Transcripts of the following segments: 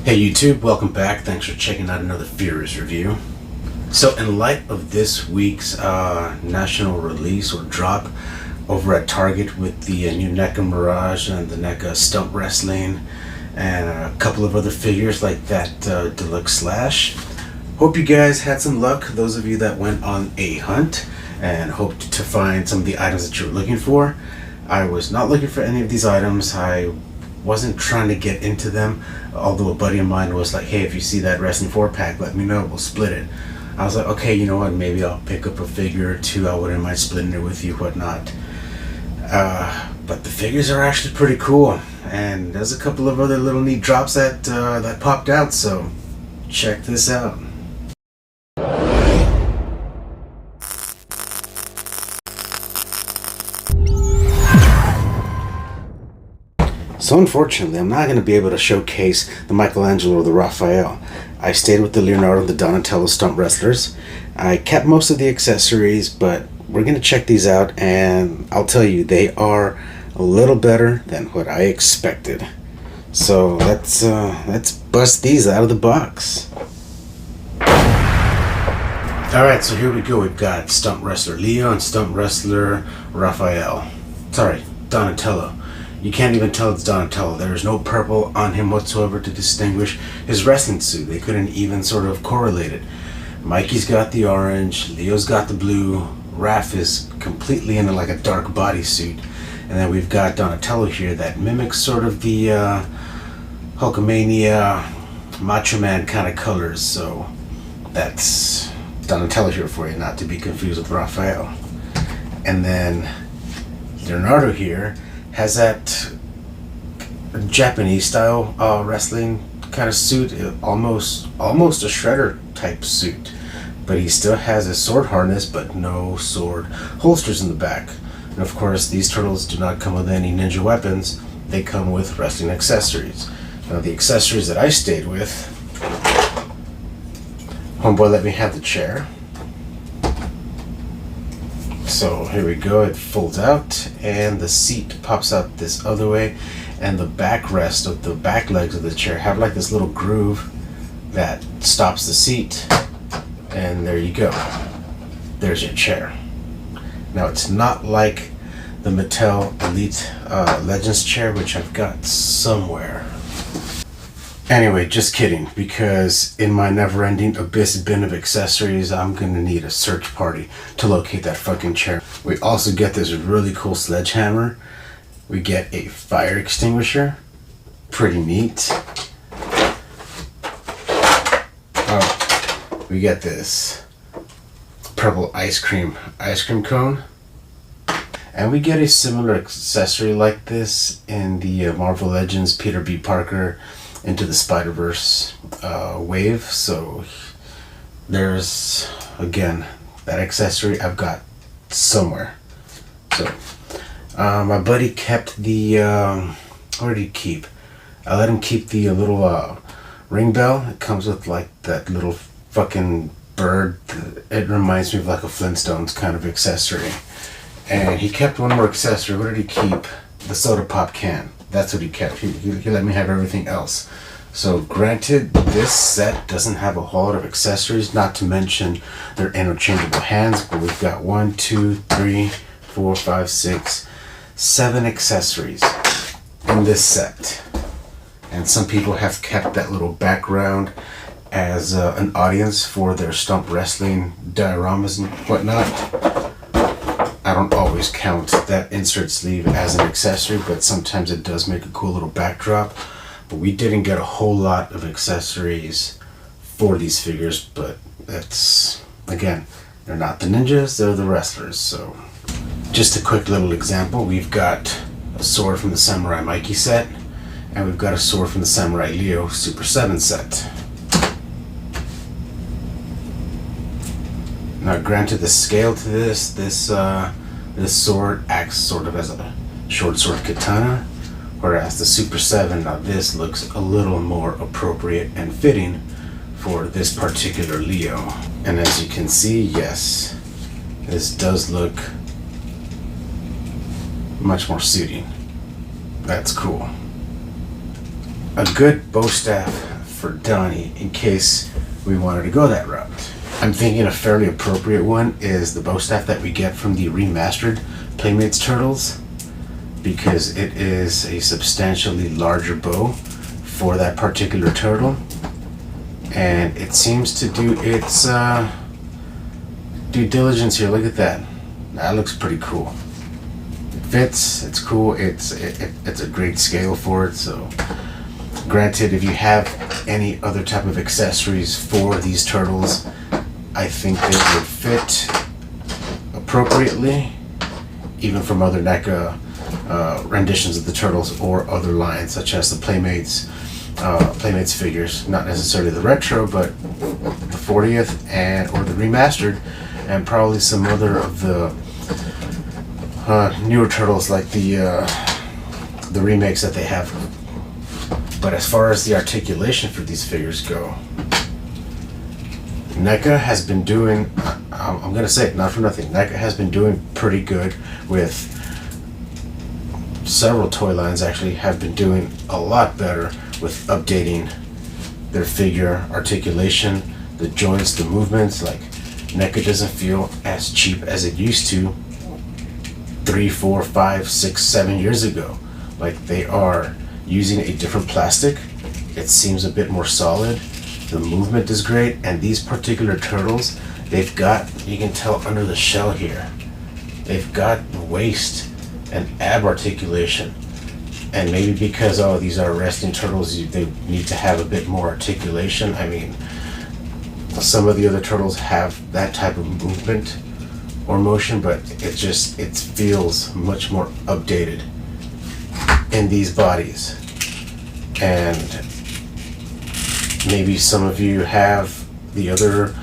Hey YouTube, welcome back. Thanks for checking out another Furious review. So in light of this week's national release or drop over at Target with the new Neca Mirage and the Neca Stump Wrestling and a couple of other figures like that Deluxe Slash, hope you guys had some luck, those of you that went on a hunt and hoped to find some of the items that you were looking for. I was not looking for any of these items. I wasn't trying to get into them, although a buddy of mine was like, hey, if you see that Wrestling 4-pack, let me know, we'll split it. I was like, okay, you know what, maybe I'll pick up a figure or two, I wouldn't mind splitting it with you, whatnot. But the figures are actually pretty cool, and there's a couple of other little neat drops that popped out, so check this out. So unfortunately, I'm not going to be able to showcase the Michelangelo or the Raphael. I stayed with the Leonardo and the Donatello stunt wrestlers. I kept most of the accessories, but we're going to check these out, and I'll tell you, they are a little better than what I expected. So let's bust these out of the box. Alright, so here we go. We've got Stunt Wrestler Leo and Stunt Wrestler Raphael. Sorry, Donatello. You can't even tell it's Donatello. There is no purple on him whatsoever to distinguish his wrestling suit. They couldn't even sort of correlate it. Mikey's got the orange, Leo's got the blue, Raph is completely in like a dark bodysuit. And then we've got Donatello here that mimics sort of the Hulkamania, Macho Man kind of colors. So that's Donatello here for you, not to be confused with Raphael. And then Leonardo here has that Japanese style wrestling kind of suit, almost a shredder type suit, but he still has a sword harness but no sword holsters in the back. And of course these turtles do not come with any ninja weapons, they come with wrestling accessories. Now the accessories that I stayed with, homeboy let me have the chair. So here we go, it folds out and the seat pops out this other way, and the backrest of the back legs of the chair have like this little groove that stops the seat, and there you go. There's your chair. Now it's not like the Mattel Elite Legends chair, which I've got somewhere. Anyway, just kidding, because in my never-ending abyss bin of accessories, I'm gonna need a search party to locate that fucking chair. We also get this really cool sledgehammer. We get a fire extinguisher. Pretty neat. Oh, we get this purple ice cream cone. And we get a similar accessory like this in the Marvel Legends Peter B. Parker Into the Spider-Verse wave. So there's, again, that accessory I've got somewhere. So my buddy kept the what did he keep? I let him keep the little ring bell. It comes with like that little fucking bird. It reminds me of like a Flintstones kind of accessory. And he kept one more accessory. What did he keep? The soda pop can. That's what he kept. He let me have everything else. So granted, this set doesn't have a whole lot of accessories, not to mention they're interchangeable hands, but we've got 1, 2, 3, 4, 5, 6, 7 accessories in this set. And some people have kept that little background as an audience for their stump wrestling dioramas and whatnot. I don't always count that insert sleeve as an accessory, but sometimes it does make a cool little backdrop. But we didn't get a whole lot of accessories for these figures, but that's, again, they're not the ninjas, they're the wrestlers. So just a quick little example, we've got a sword from the Samurai Mikey set, and we've got a sword from the Samurai Leo Super 7 set. Now granted, the scale to this sword acts sort of as a short sword katana, whereas the Super 7, now this looks a little more appropriate and fitting for this particular Leo. And as you can see, yes, this does look much more suiting. That's cool. A good bow staff for Donnie in case we wanted to go that route. I'm thinking a fairly appropriate one is the bow staff that we get from the remastered Playmates Turtles, because it is a substantially larger bow for that particular turtle, and it seems to do its due diligence here. Look at that. That looks pretty cool. It fits, it's cool, it's a great scale for it. So granted, if you have any other type of accessories for these turtles, I think they would fit appropriately, even from other NECA renditions of the turtles or other lines, such as the Playmates figures. Not necessarily the retro, but the 40th or the remastered, and probably some other of the newer turtles, like the remakes that they have. But as far as the articulation for these figures go, NECA has been doing, I'm going to say it, not for nothing, NECA has been doing pretty good with several toy lines. Actually have been doing a lot better with updating their figure articulation, the joints, the movements. Like, NECA doesn't feel as cheap as it used to 3, 4, 5, 6, 7 years ago. Like, they are using a different plastic. It seems a bit more solid. The movement is great, and these particular turtles, they've got, you can tell under the shell here, they've got waist and ab articulation. And maybe because, oh, these are wrestling turtles, they need to have a bit more articulation. I mean, some of the other turtles have that type of movement or motion, but it feels much more updated in these bodies. And maybe some of you have the other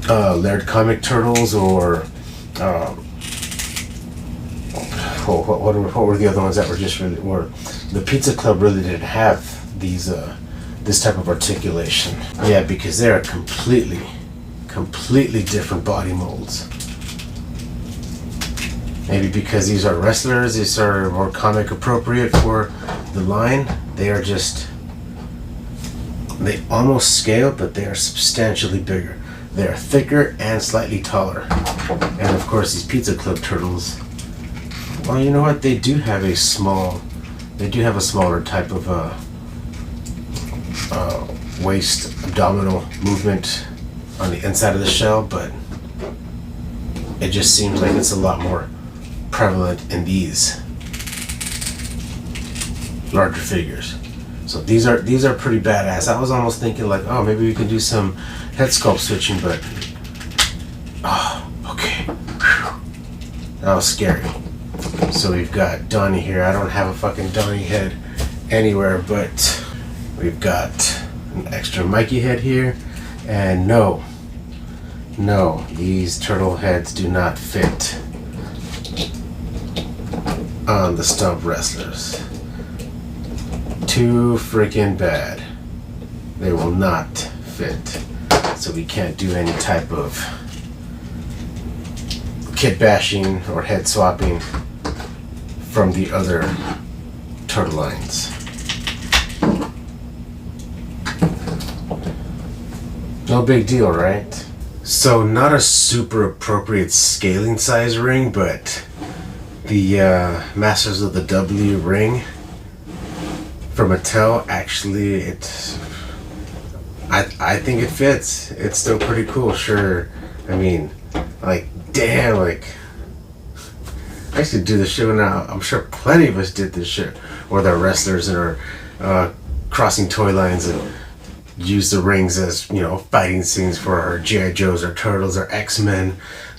Laird comic turtles, or what were the other ones that were just really, or the Pizza Club really didn't have these this type of articulation. Yeah, because they're completely different body molds. Maybe because these are wrestlers, these are more comic appropriate for the line. They are just, they almost scale, but they are substantially bigger. They are thicker and slightly taller. And of course, these Pizza Club turtles, well, you know what? They do have a smaller type of waist abdominal movement on the inside of the shell, but it just seems like it's a lot more prevalent in these larger figures. So these are pretty badass. I was almost thinking like, oh, maybe we can do some head sculpt switching, but okay. Whew. That was scary. So we've got Donnie here. I don't have a fucking Donnie head anywhere, but we've got an extra Mikey head here. And no, these turtle heads do not fit on the Stump wrestlers. Too freaking bad. They will not fit. So we can't do any type of kit bashing or head swapping from the other turtle lines. No big deal, right? So not a super appropriate scaling size ring, but the Masters of the W ring from Mattel, actually, I think it fits. It's still pretty cool, sure. I mean, like, damn, like, I used to do this shit now. I'm sure plenty of us did this shit. Or they're wrestlers and are crossing toy lines and use the rings as, you know, fighting scenes for our G.I. Joes or Turtles or X-Men.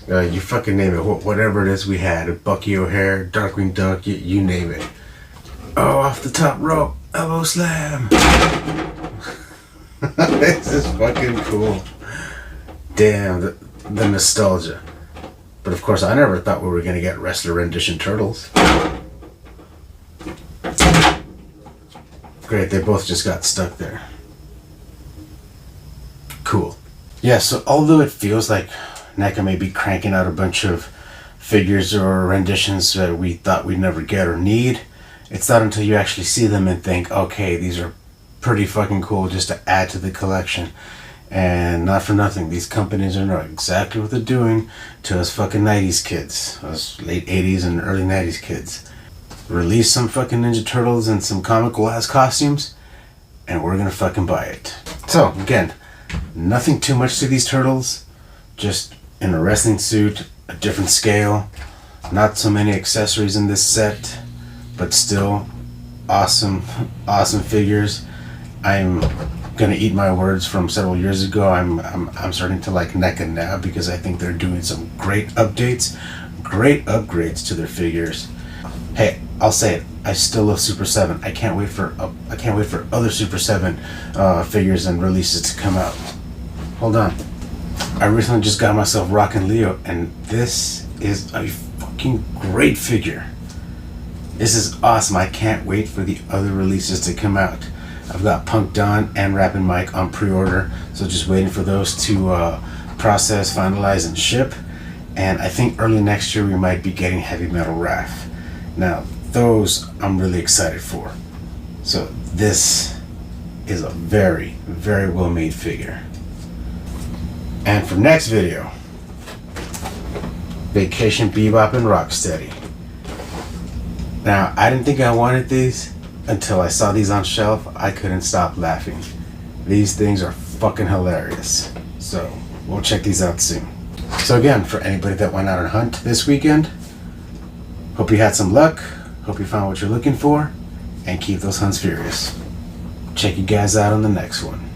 You fucking name it. Whatever it is we had. Bucky O'Hare, Darkwing Duck, you name it. Oh, off the top rope. Elbow slam. This is fucking cool. Damn, the nostalgia. But of course, I never thought we were going to get wrestler rendition turtles. Great, they both just got stuck there. Cool. Yeah, so although it feels like NECA may be cranking out a bunch of figures or renditions that we thought we'd never get or need, it's not until you actually see them and think, okay, these are pretty fucking cool just to add to the collection. And not for nothing, these companies are know exactly what they're doing to us fucking 90s kids, us late 80s and early 90s kids. Release some fucking Ninja Turtles and some comical ass costumes, and we're gonna fucking buy it. So again, nothing too much to these turtles, just in a wrestling suit, a different scale, not so many accessories in this set, but still awesome figures. I'm gonna eat my words from several years ago. I'm starting to like Neca now because I think they're doing some great updates, great upgrades to their figures. Hey, I'll say it, I still love Super 7. I can't wait for other Super 7 figures and releases to come out. Hold on, I recently just got myself Rockin' Leo, and this is a fucking great figure. This is awesome. I can't wait for the other releases to come out. I've got Punk Don and Rappin' Mike on pre-order, so just waiting for those to process, finalize, and ship. And I think early next year we might be getting Heavy Metal Raph. Now, those I'm really excited for. So this is a very, very well made figure. And for next video, Vacation Bebop and Rocksteady. Now, I didn't think I wanted these until I saw these on shelf. I couldn't stop laughing. These things are fucking hilarious. So we'll check these out soon. So again, for anybody that went out on a hunt this weekend, hope you had some luck, hope you found what you're looking for, and keep those hunts furious. Check you guys out on the next one.